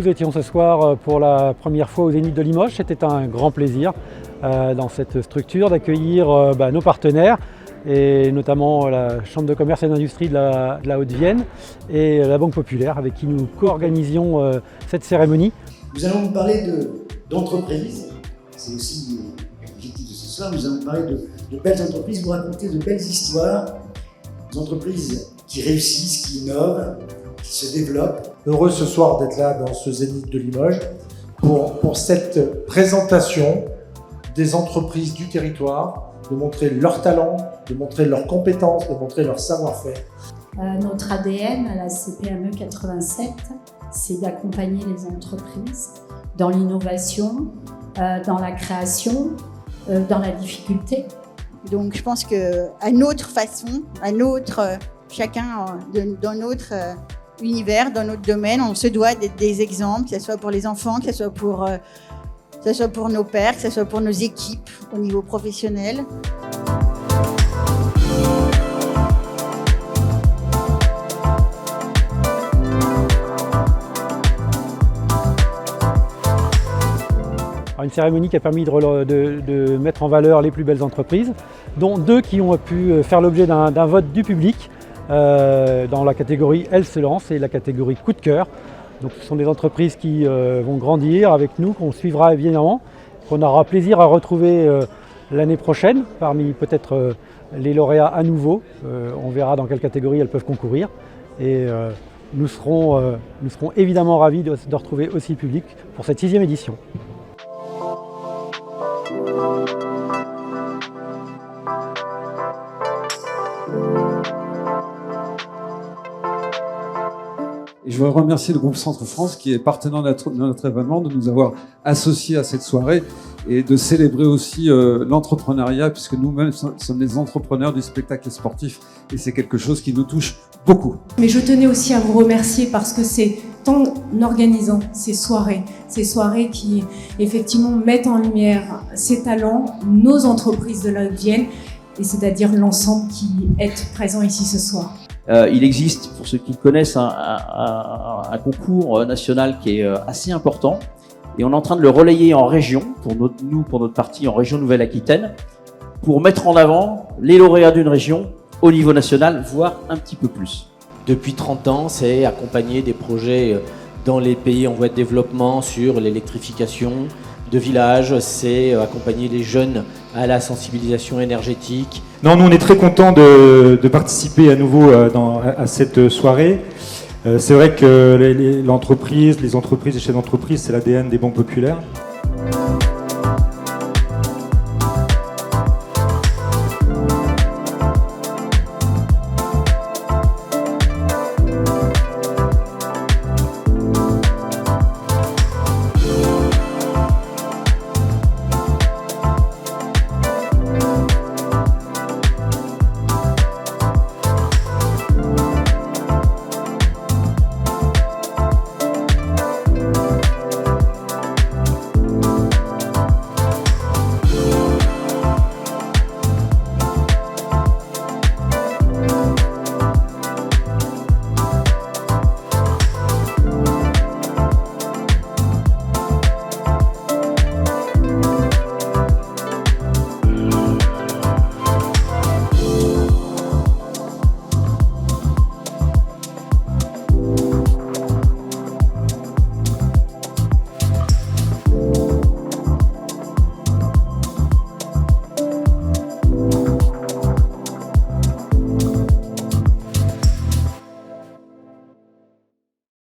nous étions ce soir pour la première fois au Zénith de Limoges. C'était un grand plaisir dans cette structure d'accueillir nos partenaires, et notamment la Chambre de commerce et d'industrie de la Haute-Vienne et la Banque Populaire, avec qui nous co-organisions cette cérémonie. Nous allons vous parler d'entreprises, c'est aussi l'objectif de ce soir. Nous allons parler de belles entreprises, vous raconter de belles histoires, des entreprises qui réussissent, qui innovent, qui se développent. Heureux ce soir d'être là dans ce Zénith de Limoges pour cette présentation des entreprises du territoire, de montrer leurs talents, de montrer leurs compétences, de montrer leur savoir-faire. Notre ADN à la CPME 87, c'est d'accompagner les entreprises dans l'innovation, dans la création, dans la difficulté. Donc je pense qu'à notre façon, chacun dans notre univers, dans notre domaine, on se doit d'être des exemples, que ce soit pour les enfants, que ce soit pour nos pairs, que ce soit pour nos équipes au niveau professionnel. Une cérémonie qui a permis de mettre en valeur les plus belles entreprises, dont 2 qui ont pu faire l'objet d'un vote du public dans la catégorie Elle se lance et la catégorie Coup de cœur. Donc ce sont des entreprises qui vont grandir avec nous, qu'on suivra évidemment, qu'on aura plaisir à retrouver l'année prochaine parmi peut-être les lauréats à nouveau. On verra dans quelle catégorie elles peuvent concourir. Et nous serons évidemment ravis de retrouver aussi le public pour cette 6e édition. Et je voudrais remercier le groupe Centre France qui est partenaire de notre événement, de nous avoir associés à cette soirée et de célébrer aussi l'entrepreneuriat, puisque nous-mêmes sommes des entrepreneurs du spectacle sportif et c'est quelque chose qui nous touche beaucoup. Mais je tenais aussi à vous remercier parce que c'est en organisant ces soirées qui effectivement mettent en lumière ces talents, nos entreprises de la Haute-Vienne, et c'est-à-dire l'ensemble qui est présent ici ce soir. Il existe, pour ceux qui le connaissent, un concours national qui est assez important et on est en train de le relayer en région, pour notre partie en région Nouvelle-Aquitaine, pour mettre en avant les lauréats d'une région au niveau national, voire un petit peu plus. Depuis 30 ans, c'est accompagner des projets dans les pays en voie de développement sur l'électrification de villages, c'est accompagner les jeunes à la sensibilisation énergétique. Non, nous on est très contents de participer à nouveau à cette soirée. C'est vrai que les entreprises, les chefs d'entreprise, c'est l'ADN des banques populaires.